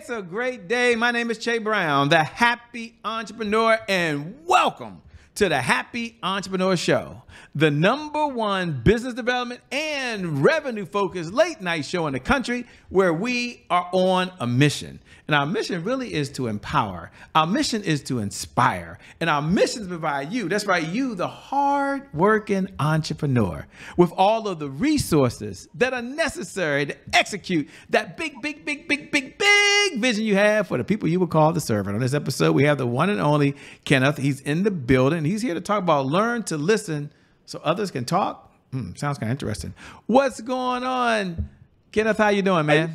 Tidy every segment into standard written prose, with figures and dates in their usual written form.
It's a great day. My name is Che Brown, the Happy Entrepreneur, and welcome to the Happy Entrepreneur Show, the #1 business development and revenue-focused late-night show in the country where we are on a mission. And our mission really is to empower. Our mission is to inspire. And our mission is to provide you, that's right, you, the hard-working entrepreneur, with all of the resources that are necessary to execute that big vision you have for the people you will call the servant. On this episode, we have the one and only Kenneth. He's in the building. He's here to talk about learn to listen so others can talk. Sounds kind of interesting. What's going on, Kenneth? How you doing, man?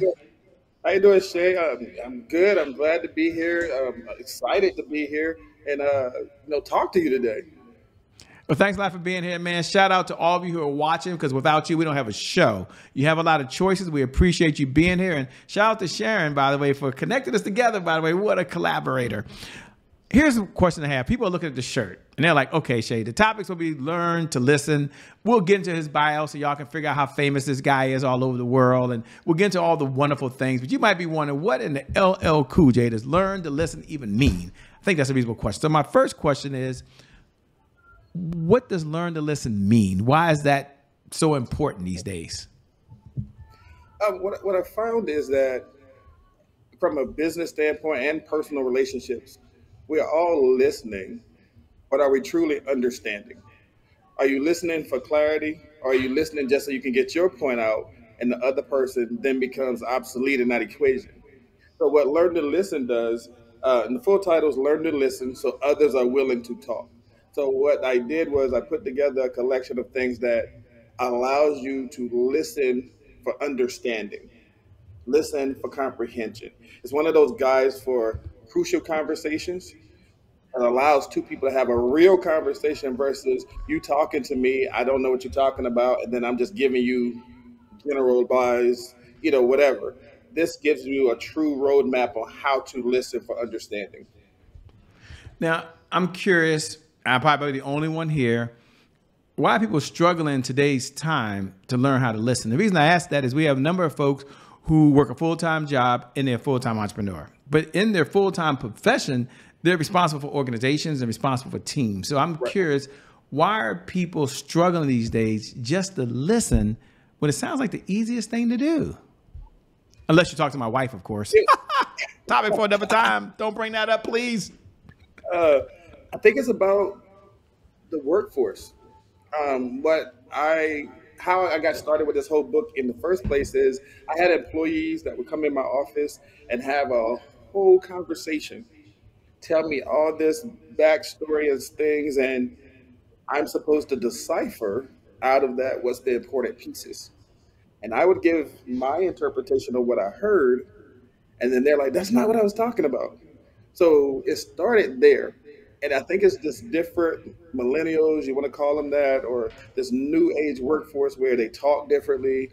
How you doing, Shay? I'm good. I'm glad to be here. I'm excited to be here and talk to you today. Well, thanks a lot for being here, man. Shout out to all of you who are watching, because without you, we don't have a show. You have a lot of choices. We appreciate you being here. And shout out to Sharon, by the way, for connecting us together, by the way. What a collaborator. Here's a question I have. People are looking at the shirt, and they're like, okay, Shay, the topics will be learn to listen. We'll get into his bio so y'all can figure out how famous this guy is all over the world, and we'll get into all the wonderful things. But you might be wondering, what in the LL Cool J does learn to listen even mean? I think that's a reasonable question. So my first question is, what does learn to listen mean? Why is that so important these days? What I found is that from a business standpoint and personal relationships, we are all listening, but are we truly understanding? Are you listening for clarity? Or are you listening just so you can get your point out and the other person then becomes obsolete in that equation? So what Learn to Listen does, and the full title is Learn to Listen so others are willing to talk. So what I did was I put together a collection of things that allows you to listen for understanding, listen for comprehension. It's one of those guides for crucial conversations. It allows two people to have a real conversation versus you talking to me, I don't know what you're talking about, and then I'm just giving you general advice, whatever. This gives you a true roadmap on how to listen for understanding. Now, I'm curious, I'm probably the only one here, why are people struggling in today's time to learn how to listen? The reason I ask that is we have a number of folks who work a full-time job and they're a full-time entrepreneur. But in their full-time profession, they're responsible for organizations and responsible for teams. So I'm curious, why are people struggling these days just to listen when it sounds like the easiest thing to do? Unless you talk to my wife, of course. Topic for another time. Don't bring that up, please. I think it's about the workforce. How I got started with this whole book in the first place is I had employees that would come in my office and have a whole conversation, tell me all this backstory and things, and I'm supposed to decipher out of that what's the important pieces. And I would give my interpretation of what I heard, and then they're like, that's not what I was talking about. So it started there. And I think it's this different millennials, you want to call them that, or this new age workforce where they talk differently.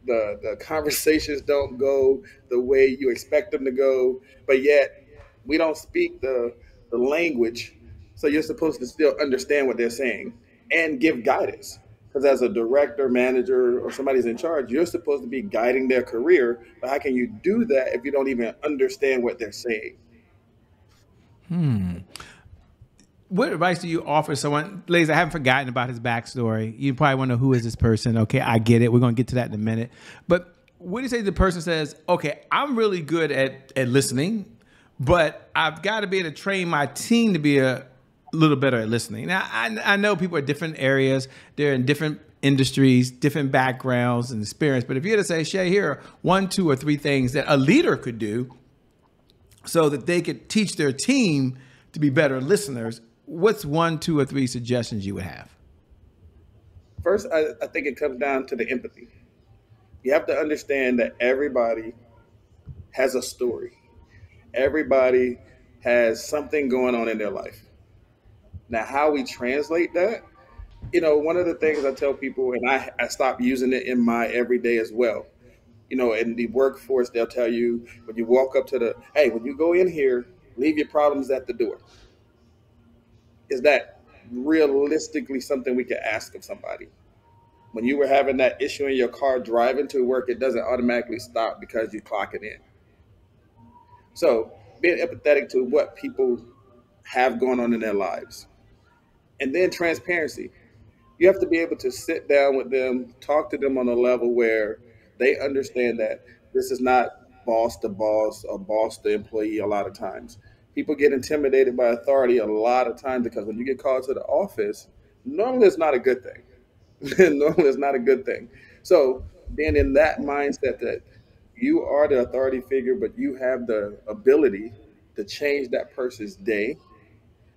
The conversations don't go the way you expect them to go, but yet we don't speak the language. So you're supposed to still understand what they're saying and give guidance. Because as a director, manager, or somebody's in charge, you're supposed to be guiding their career. But how can you do that if you don't even understand what they're saying? What advice do you offer someone? Ladies, I haven't forgotten about his backstory. You probably want to know, who is this person? Okay, I get it. We're going to get to that in a minute. But what do you say to the person says, okay, I'm really good at listening, but I've got to be able to train my team to be a little better at listening. Now, I know people are different areas. They're in different industries, different backgrounds and experience. But if you had to say, Shay, here are 1, 2, or 3 things that a leader could do so that they could teach their team to be better listeners, what's 1, 2, or 3 suggestions you would have? First, I think it comes down to the empathy. You have to understand that everybody has a story. Everybody has something going on in their life. Now, how we translate that, one of the things I tell people, and I stopped using it in my everyday as well. In the workforce, they'll tell you when you walk up to when you go in here, leave your problems at the door. Is that realistically something we could ask of somebody? When you were having that issue in your car driving to work, it doesn't automatically stop because you clock it in. So being empathetic to what people have going on in their lives. And then transparency. You have to be able to sit down with them, talk to them on a level where they understand that this is not boss to boss or boss to employee a lot of times. People get intimidated by authority a lot of times because when you get called to the office, normally it's not a good thing. Normally it's not a good thing. So being in that mindset that you are the authority figure, but you have the ability to change that person's day,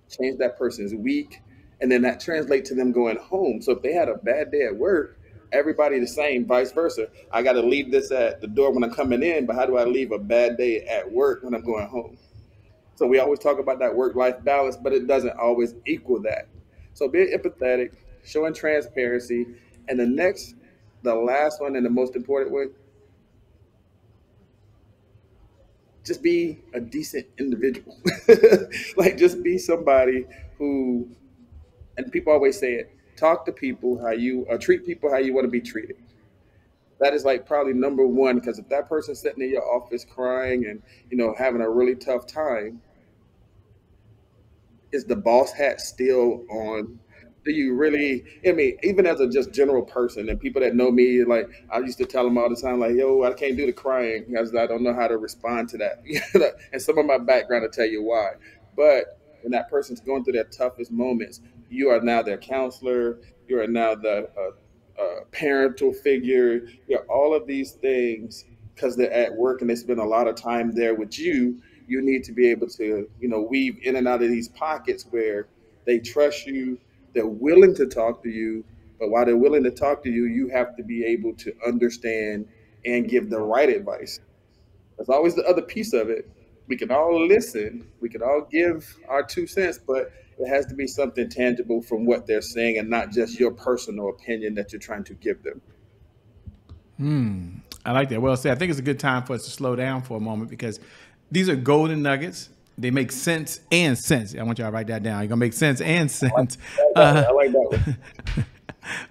change that person's week, and then that translates to them going home. So if they had a bad day at work, everybody the same, vice versa. I got to leave this at the door when I'm coming in, but how do I leave a bad day at work when I'm going home? So we always talk about that work-life balance, but it doesn't always equal that. So being empathetic, showing transparency, and the last one and the most important one, just be a decent individual. Like just be somebody who, and people always say it, talk to people how you treat people how you want to be treated. That is like probably number one, because if that person's sitting in your office crying and having a really tough time, is the boss hat still on? Do you really? I mean, even as a just general person, and people that know me, like I used to tell them all the time, like, "Yo, I can't do the crying because I don't know how to respond to that." And some of my background will tell you why. But when that person's going through their toughest moments, you are now their counselor. You are now the parental figure. You're all of these things because they're at work and they spend a lot of time there with you. You need to be able to, weave in and out of these pockets where they trust you, they're willing to talk to you, but while they're willing to talk to you, you have to be able to understand and give the right advice. That's always the other piece of it. We can all listen, we can all give our 2 cents, but it has to be something tangible from what they're saying and not just your personal opinion that you're trying to give them. I like that. Well said. I think it's a good time for us to slow down for a moment because these are golden nuggets. They make sense and sense. I want y'all to write that down. You're gonna make sense and sense. I like that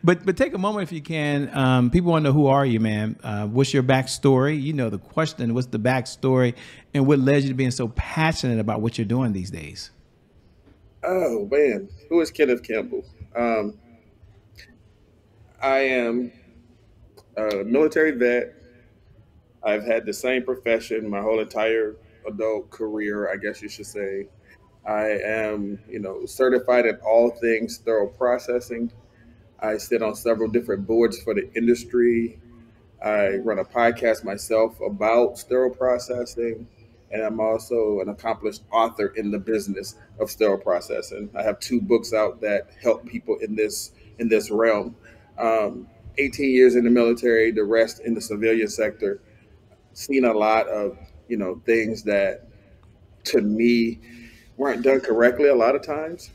one. But take a moment if you can. People want to know, who are you, man? What's your backstory? You know the question. What's the backstory, and what led you to being so passionate about what you're doing these days? Oh man, who is Kenneth Campbell? Um, I am a military vet. I've had the same profession my whole entire adult career, I guess you should say. I am, certified in all things sterile processing. I sit on several different boards for the industry. I run a podcast myself about sterile processing, and I'm also an accomplished author in the business of sterile processing. I have 2 books out that help people in this realm. 18 years in the military, the rest in the civilian sector. Seen a lot of things that to me weren't done correctly a lot of times.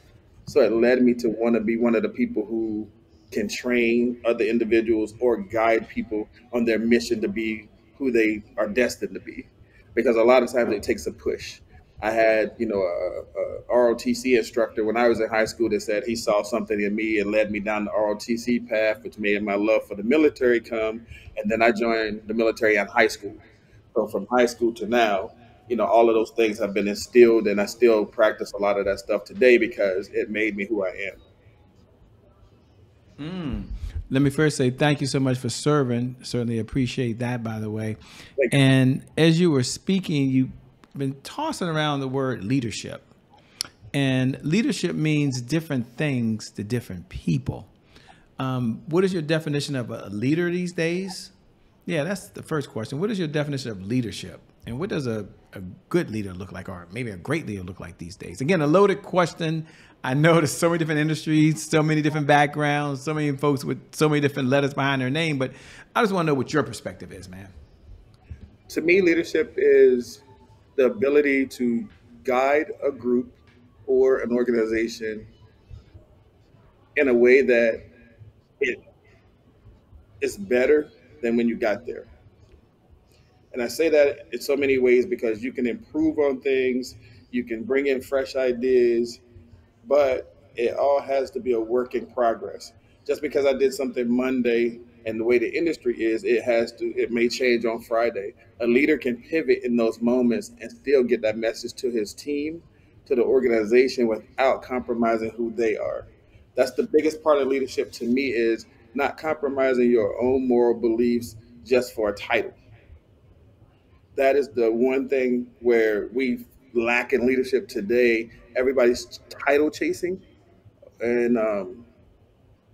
So it led me to want to be one of the people who can train other individuals or guide people on their mission to be who they are destined to be. Because a lot of times it takes a push. I had, a ROTC instructor when I was in high school that said he saw something in me and led me down the ROTC path, which made my love for the military come. And then I joined the military in high school. So from high school to now, all of those things have been instilled, and I still practice a lot of that stuff today because it made me who I am. Let me first say thank you so much for serving. Certainly appreciate that, by the way. Thank you. And as you were speaking, you've been tossing around the word leadership. And leadership means different things to different people. What is your definition of a leader these days? Yeah, that's the first question. What is your definition of leadership? And what does a good leader look like, or maybe a great leader look like these days? Again, a loaded question. I know there's so many different industries, so many different backgrounds, so many folks with so many different letters behind their name, but I just want to know what your perspective is, man. To me, leadership is the ability to guide a group or an organization in a way that it is better than when you got there. And I say that in so many ways because you can improve on things, you can bring in fresh ideas, but it all has to be a work in progress. Just because I did something Monday And the way the industry is, it may change on Friday. A leader can pivot in those moments and still get that message to his team, to the organization without compromising who they are. That's the biggest part of leadership to me, is not compromising your own moral beliefs just for a title. That is the one thing where we lack in leadership today. Everybody's title chasing, and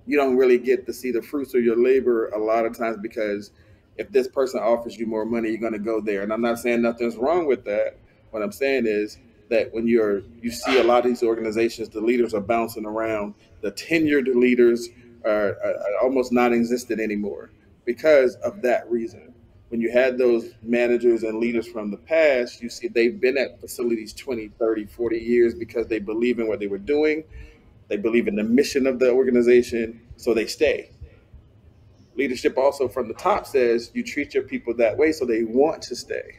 you don't really get to see the fruits of your labor a lot of times, because if this person offers you more money, you're going to go there. And I'm not saying nothing's wrong with that. What I'm saying is that when you see a lot of these organizations, the leaders are bouncing around. The tenured leaders are almost non-existent anymore because of that reason. When you had those managers and leaders from the past, you see they've been at facilities 20, 30, 40 years because they believe in what they were doing. They believe in the mission of the organization, so they stay. Leadership also from the top says you treat your people that way, so they want to stay.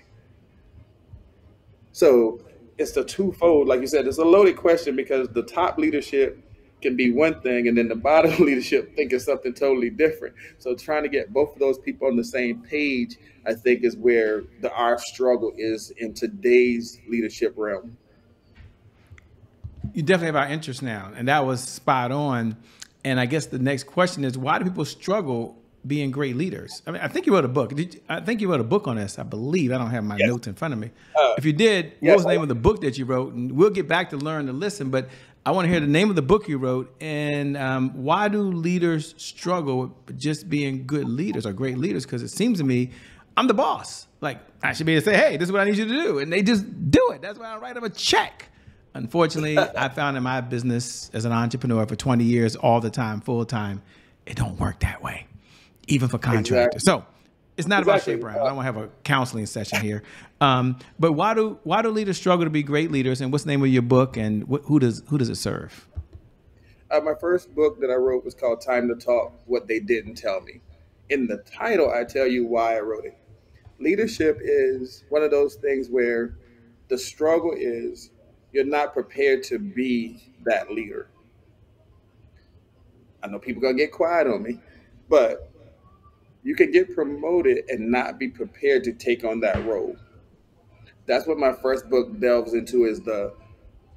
So it's the twofold. Like you said, it's a loaded question, because the top leadership can be one thing, and then the bottom leadership thinking something totally different. So trying to get both of those people on the same page, I think, is where our struggle is in today's leadership realm. You definitely have our interest now, and that was spot on. And I guess the next question is, why do people struggle being great leaders? I mean, I think you wrote a book. I think you wrote a book on this, I believe. I don't have my Yes. notes in front of me. If you did, what Yes. was the name of the book that you wrote? And we'll get back to learn to listen, but I want to hear the name of the book you wrote, and why do leaders struggle with just being good leaders or great leaders? Because it seems to me, I'm the boss. Like, I should be able to say, hey, this is what I need you to do. And they just do it. That's why I write them a check. Unfortunately, I found in my business as an entrepreneur for 20 years, all the time, full time, it don't work that way, even for contractors. Exactly. So it's not about Exactly. Shea Brown. I don't want to have a counseling session here. But why do leaders struggle to be great leaders? And what's the name of your book? And who does it serve? My first book that I wrote was called Time to Talk: What They Didn't Tell Me. In the title, I tell you why I wrote it. Leadership is one of those things where the struggle is you're not prepared to be that leader. I know people gonna get quiet on me, but you can get promoted and not be prepared to take on that role. That's what my first book delves into, is the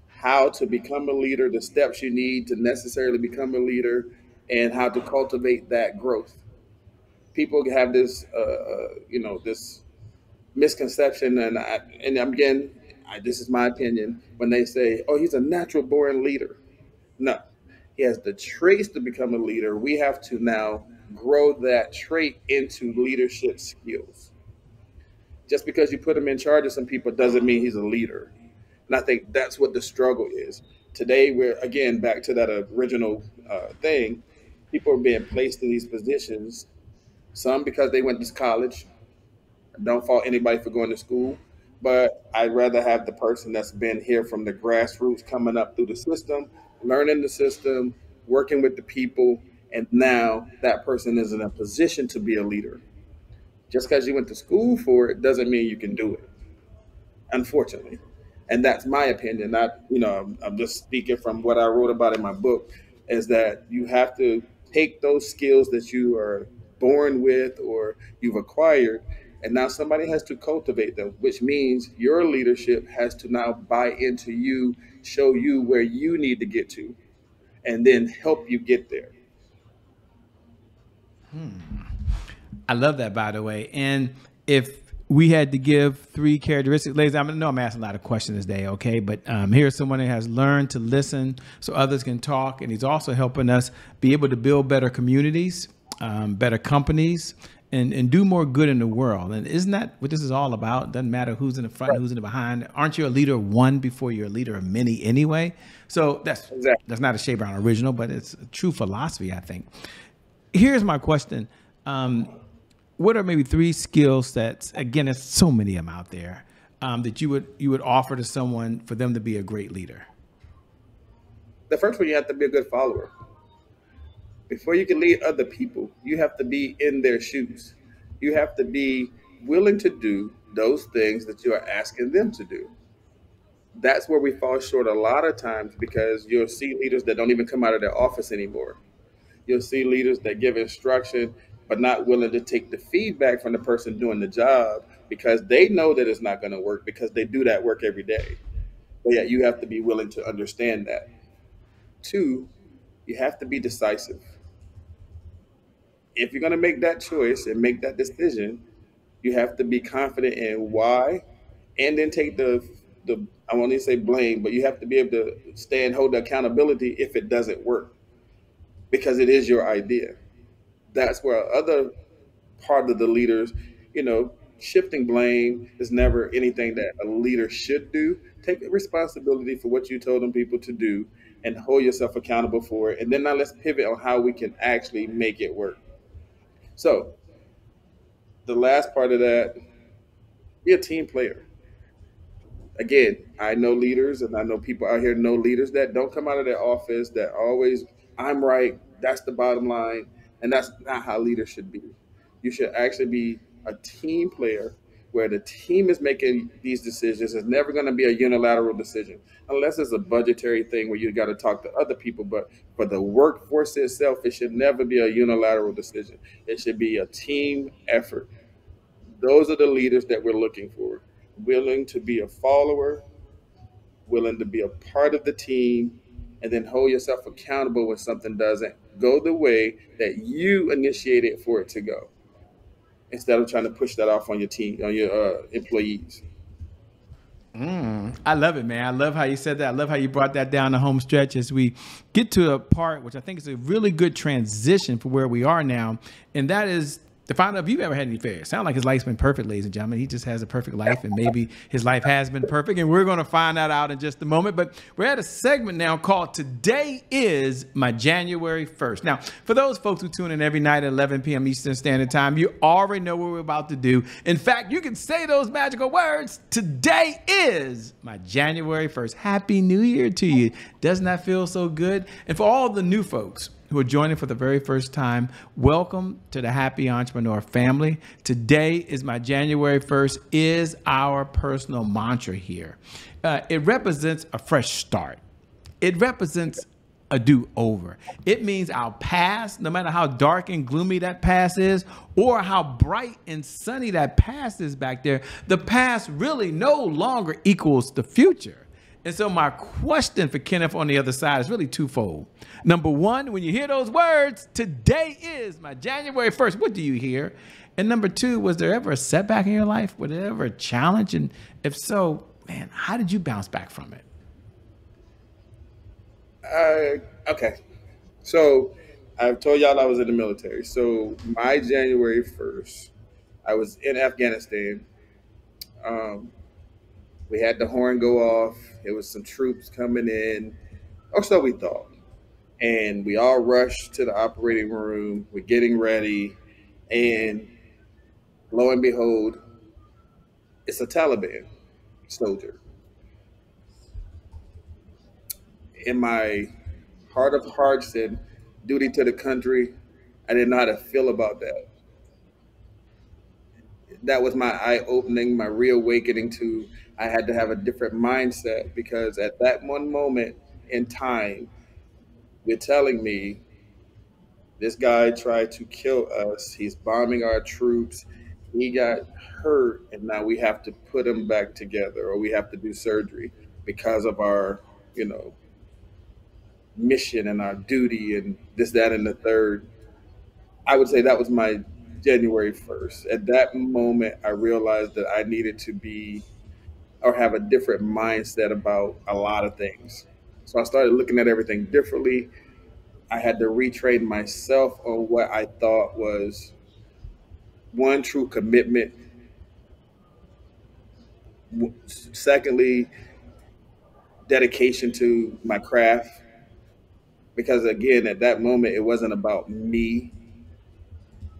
how to become a leader, the steps you need to necessarily become a leader, and how to cultivate that growth. People have this, this misconception, and again, this is my opinion, when they say, "Oh, he's a natural born leader." No, he has the traits to become a leader. We have to now grow that trait into leadership skills. Just because you put him in charge of some people doesn't mean he's a leader. And I think that's what the struggle is. Today, we're again back to that original thing. People are being placed in these positions, some because they went to college. Don't fault anybody for going to school, but I'd rather have the person that's been here from the grassroots, coming up through the system, learning the system, working with the people, and now that person is in a position to be a leader. Just because you went to school for it doesn't mean you can do it, unfortunately. And that's my opinion. Not, I'm just speaking from what I wrote about in my book, is that you have to take those skills that you are born with or you've acquired, and now somebody has to cultivate them, which means your leadership has to now buy into you, show you where you need to get to, and then help you get there. I love that, by the way. And if we had to give 3 characteristics, ladies, I know I'm asking a lot of questions today, okay? But here's someone that has learned to listen so others can talk. And he's also helping us be able to build better communities, better companies, and do more good in the world. And isn't that what this is all about? Doesn't matter who's in the front, Right. who's in the behind. Aren't you a leader of one before you're a leader of many anyway? So that's not a Shea Brown original, but it's a true philosophy, I think. Here's my question. What are maybe 3 skill sets? Again, there's so many of them out there, that you would offer to someone for them to be a great leader. The first one, you have to be a good follower. Before you can lead other people, you have to be in their shoes. You have to be willing to do those things that you are asking them to do. That's where we fall short a lot of times, because you'll see leaders that don't even come out of their office anymore. You'll see leaders that give instruction but not willing to take the feedback from the person doing the job because they know that it's not going to work because they do that work every day. But yet you have to be willing to understand that. Two, you have to be decisive. If you're going to make that choice and make that decision, you have to be confident in why, and then take the I won't even say blame, but you have to be able to stand, hold the accountability if it doesn't work, because it is your idea. That's where other part of the leaders, shifting blame is never anything that a leader should do. Take responsibility for what you told them people to do and hold yourself accountable for it. And then now let's pivot on how we can actually make it work. So the last part of that, be a team player. Again, I know leaders and I know people out here know leaders that don't come out of their office that always, I'm right, that's the bottom line. And that's not how leaders should be. You should actually be a team player where the team is making these decisions. It's never going to be a unilateral decision unless it's a budgetary thing where you got to talk to other people. But for the workforce itself, it should never be a unilateral decision. It should be a team effort. Those are the leaders that we're looking for. Willing to be a follower, willing to be a part of the team, and then hold yourself accountable when something doesn't go the way that you initiated for it to go, instead of trying to push that off on your team, on your employees. I love it, man. I love how you said that. I love how you brought that down the home stretch as we get to a part which I think is a really good transition for where we are now, and that is to find out if you've ever had any failures. Sound like his life's been perfect, ladies and gentlemen. He just has a perfect life, and maybe his life has been perfect, and we're going to find that out in just a moment. But we're at a segment now called Today is My January 1st. Now, for those folks who tune in every night at 11 p.m. Eastern Standard Time, you already know what we're about to do. In fact, you can say those magical words. Today is my January 1st. Happy New Year to you. Doesn't that feel so good? And for all the new folks who are joining for the very first time, welcome to the Happy Entrepreneur family. Today is my January 1st is our personal mantra here. It represents a fresh start. It represents a do-over. It means our past, no matter how dark and gloomy that past is, or how bright and sunny that past is back there, the past really no longer equals the future. And so my question for Kenneth on the other side is really twofold. Number one, when you hear those words, today is my January 1st, what do you hear? And number two, was there ever a setback in your life? Was there ever a challenge? And if so, man, how did you bounce back from it? Okay. So I've told y'all I was in the military. So my January 1st, I was in Afghanistan. We had the horn go off. It was some troops coming in, or so we thought. And we all rushed to the operating room. We're getting ready. And lo and behold, it's a Taliban soldier. In my heart of hearts and duty to the country, I didn't know how to feel about that. That was my eye opening, my reawakening to I had to have a different mindset, because at that one moment in time, you're telling me this guy tried to kill us. He's bombing our troops. He got hurt, and now we have to put him back together, or we have to do surgery because of our, mission and our duty and this, that, and the third. I would say that was my January 1st. At that moment, I realized that I needed to be or have a different mindset about a lot of things. So I started looking at everything differently. I had to retrain myself on what I thought was one, true commitment. Secondly, dedication to my craft. Because again, at that moment, it wasn't about me.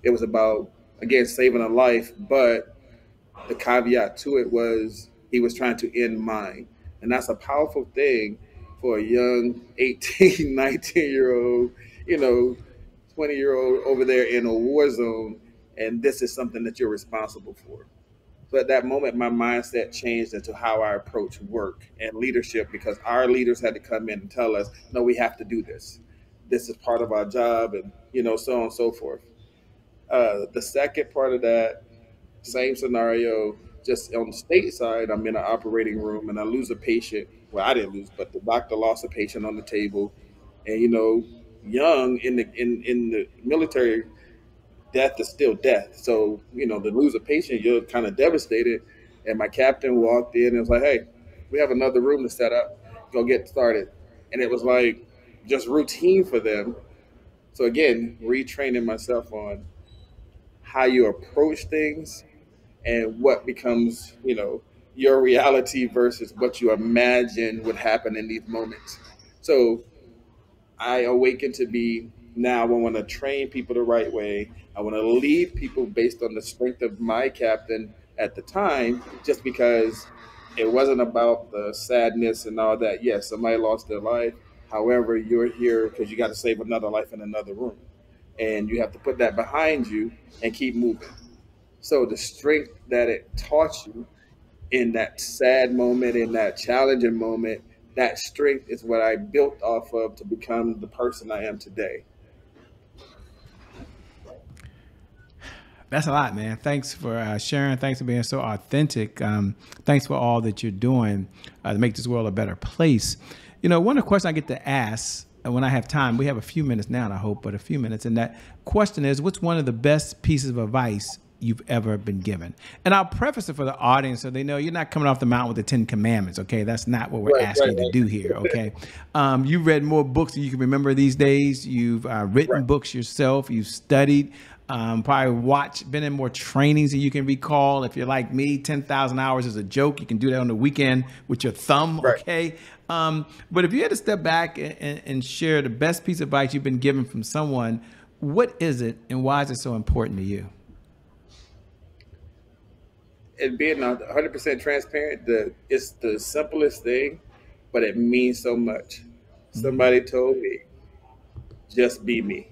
It was about, again, saving a life. But the caveat to it was he was trying to end mine. And that's a powerful thing for a young 18, 19-year-old, 20-year-old over there in a war zone. And this is something that you're responsible for. So at that moment, my mindset changed into how I approach work and leadership, because our leaders had to come in and tell us, no, we have to do this. This is part of our job, and, so on and so forth. The second part of that, same scenario, just on the state side, I'm in an operating room and I lose a patient. Well, I didn't lose, but the doctor lost a patient on the table. And young in the military, death is still death. So, to lose a patient, you're kind of devastated. And my captain walked in and was like, "Hey, we have another room to set up. Go get started." And it was like just routine for them. So again, retraining myself on how you approach things and what becomes, your reality versus what you imagine would happen in these moments. So I awaken to be now I want to train people the right way. I want to lead people based on the strength of my captain at the time, just because it wasn't about the sadness and all that. Yes, somebody lost their life. However, you're here because you got to save another life in another room. And you have to put that behind you and keep moving. So the strength that it taught you in that sad moment, in that challenging moment, that strength is what I built off of to become the person I am today. That's a lot, man. Thanks for sharing. Thanks for being so authentic. Thanks for all that you're doing to make this world a better place. One of the questions I get to ask when I have time, we have a few minutes now, I hope, but a few minutes. And that question is, what's one of the best pieces of advice you've ever been given? And I'll preface it for the audience so they know you're not coming off the mountain with the 10 commandments. Okay. That's not what we're asking you to do here. Okay. You've read more books than you can remember these days. You've written books yourself. You've studied. Probably been in more trainings than you can recall. If you're like me, 10,000 hours is a joke. You can do that on the weekend with your thumb, okay? But if you had to step back and share the best piece of advice you've been given from someone, what is it and why is it so important to you? And being 100% transparent, it's the simplest thing, but it means so much. Somebody told me, just be me.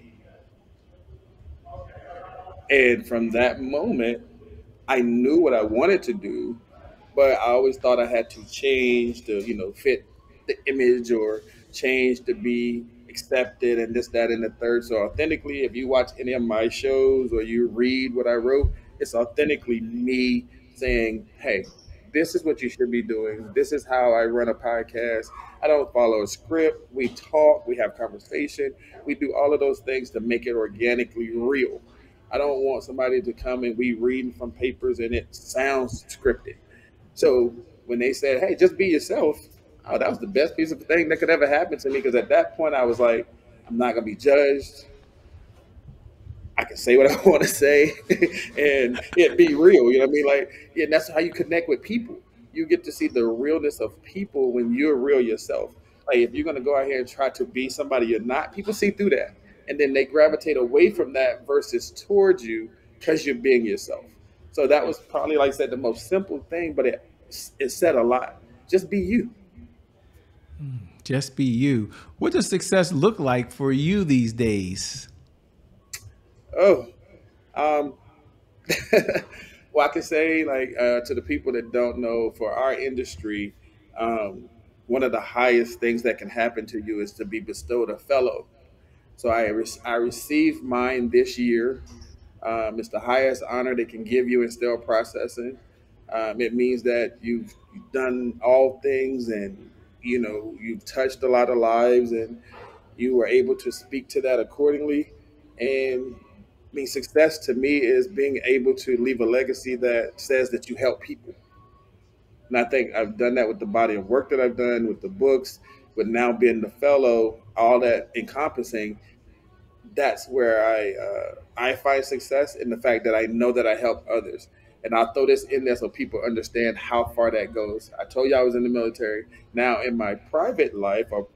And from that moment, I knew what I wanted to do, but I always thought I had to change to, fit the image or change to be accepted and this, that, and the third. So authentically, if you watch any of my shows or you read what I wrote, it's authentically me saying, "Hey, this is what you should be doing. This is how I run a podcast. I don't follow a script. We talk, we have conversation, we do all of those things to make it organically real. I don't want somebody to come and we reading from papers and it sounds scripted." So when they said, "Hey, just be yourself," oh, that was the best piece of thing that could ever happen to me, because at that point I was like, I'm not gonna be judged. I can say what I want to say and it be real. You know what I mean? Like, yeah, and that's how you connect with people. You get to see the realness of people when you're real yourself. Like, if you're gonna go out here and try to be somebody you're not, people see through that. And then they gravitate away from that versus towards you because you're being yourself. So that was probably, like I said, the most simple thing, but it said a lot. Just be you. Just be you. What does success look like for you these days? Oh, um, well, I can say, like, to the people that don't know, for our industry, um, one of the highest things that can happen to you is to be bestowed a fellow. So I received mine this year. It's the highest honor they can give you in still processing. It means that you've done all things, and you've touched a lot of lives, and you were able to speak to that accordingly. And I mean, success to me is being able to leave a legacy that says that you help people. And I think I've done that with the body of work that I've done, with the books, with now being the fellow, all that encompassing. That's where I find success in the fact that I know that I help others. And I'll throw this in there so people understand how far that goes. I told you I was in the military. Now in my private life, or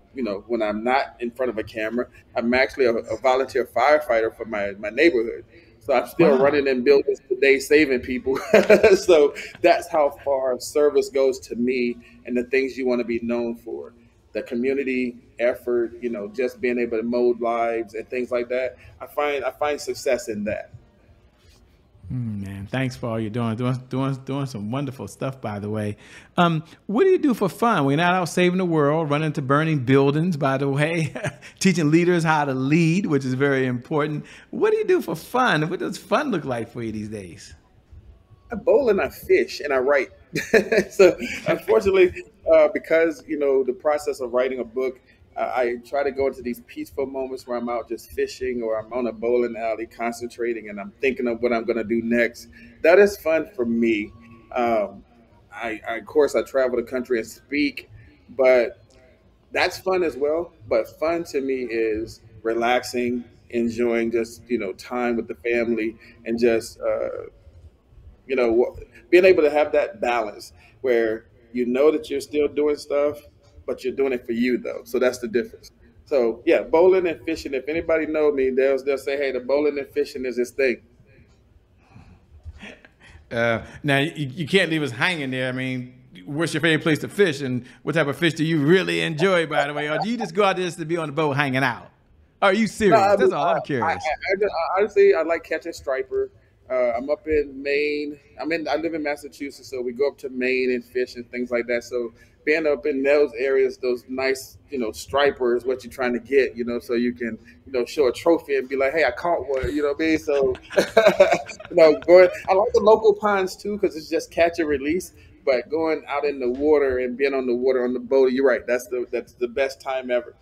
when I'm not in front of a camera, I'm actually a volunteer firefighter for my neighborhood. So I'm still Wow. running in buildings today, saving people. So that's how far service goes to me, and the things you want to be known for, the community effort, just being able to mold lives and things like that. I find success in that. Man. man. Thanks for all you're doing some wonderful stuff, by the way. What do you do for fun? We're not out saving the world, running into burning buildings, by the way, teaching leaders how to lead, which is very important. What do you do for fun? What does fun look like for you these days? I bowl and I fish and I write. So unfortunately, because the process of writing a book, I try to go into these peaceful moments where I'm out just fishing or I'm on a bowling alley concentrating and I'm thinking of what I'm going to do next. That is fun for me. Of course, I travel the country and speak, but that's fun as well. But fun to me is relaxing, enjoying just time with the family, and just being able to have that balance where that you're still doing stuff, but you're doing it for you though. So that's the difference. So yeah, bowling and fishing. If anybody know me, they'll say, hey, the bowling and fishing is this thing. Now you can't leave us hanging there. I mean, what's your favorite place to fish, and what type of fish do you really enjoy, by the way? Or do you just go out there just to be on the boat hanging out? Are you serious? No, That's all I'm curious. Honestly, I like catching striper. I'm up in Maine. I live in Massachusetts, so we go up to Maine and fish and things like that. So being up in those areas, those nice, striper is what you're trying to get, so you can, show a trophy and be like, hey, I caught one, you know what I mean? So, I like the local ponds too, because it's just catch and release. But going out in the water and being on the water on the boat, you're right. That's the best time ever.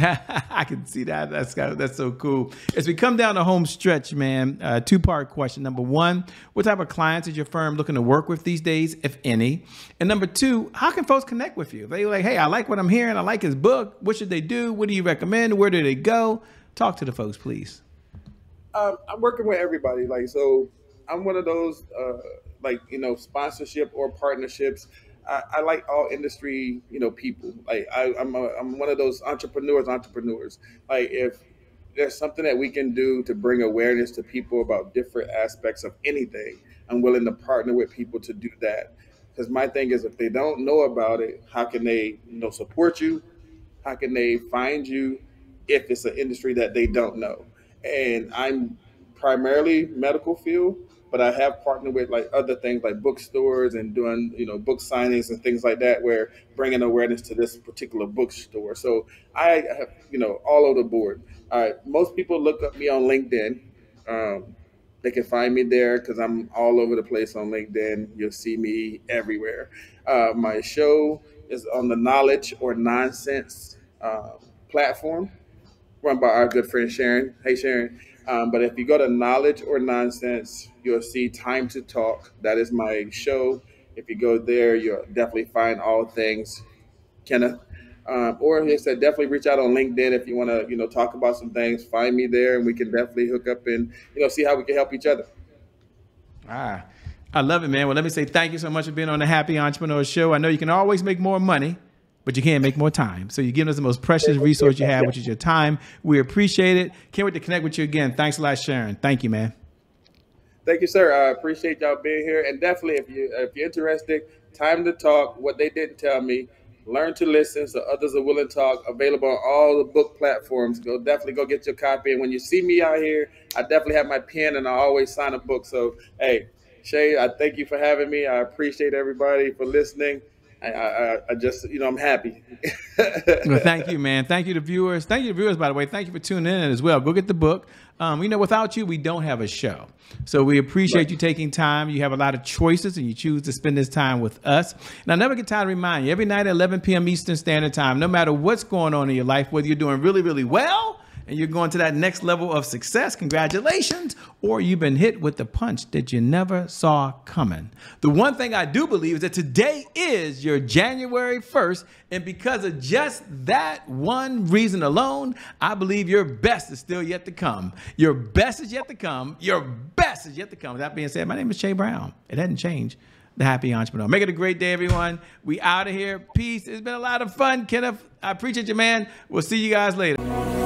I can see that. That's so cool. As we come down the home stretch, man, two-part question. Number one, what type of clients is your firm looking to work with these days, if any? And number two, how can folks connect with you? They're like, hey, I like what I'm hearing. I like his book. What should they do? What do you recommend? Where do they go? Talk to the folks, please. I'm working with everybody. So I'm one of those, sponsorship or partnerships. I like all industry, people. I'm one of those entrepreneurs. Like if there's something that we can do to bring awareness to people about different aspects of anything, I'm willing to partner with people to do that. Because my thing is, if they don't know about it, how can they, support you? How can they find you if it's an industry that they don't know? And I'm primarily medical field, but I have partnered with other things like bookstores and doing, book signings and things like that, where bringing awareness to this particular bookstore. So I have, all over the board. Most people look up me on LinkedIn. They can find me there because I'm all over the place on LinkedIn. You'll see me everywhere. My show is on the Knowledge or Nonsense platform, run by our good friend Sharon. Hey, Sharon. But if you go to Knowledge or Nonsense, you'll see Time to Talk. That is my show. If you go there, you'll definitely find all things Kenneth. Or like I said, definitely reach out on LinkedIn if you want to, talk about some things. Find me there, and we can definitely hook up and, see how we can help each other. I love it, man. Well, let me say thank you so much for being on the Happy Entrepreneur Show. I know you can always make more money, but you can't make more time. So you're giving us the most precious resource you have, which is your time. We appreciate it. Can't wait to connect with you again. Thanks a lot, Sharon. Thank you, man. Thank you, sir. I appreciate y'all being here. And definitely, if you're interested, Time to Talk, What They Didn't Tell Me, Learn to Listen so Others Are Willing to Talk, available on all the book platforms. Definitely go get your copy. And when you see me out here, I definitely have my pen and I always sign a book. So, hey, Shay, I thank you for having me. I appreciate everybody for listening. I just, I'm happy. Well, thank you, man. Thank you to viewers. Thank you to viewers, by the way. Thank you for tuning in as well. Go get the book. Without you, we don't have a show. So we appreciate you taking time. You have a lot of choices and you choose to spend this time with us. And I never get tired of reminding you, every night at 11 p.m. Eastern Standard Time, no matter what's going on in your life, whether you're doing really, really well and you're going to that next level of success, congratulations, or you've been hit with the punch that you never saw coming. The one thing I do believe is that today is your January 1st, and because of just that one reason alone, I believe your best is still yet to come. Your best is yet to come. Your best is yet to come. With that being said, my name is Che Brown. It hadn't changed. The Happy Entrepreneur. Make it a great day, everyone. We out of here. Peace. It's been a lot of fun, Kenneth. I appreciate you, man. We'll see you guys later.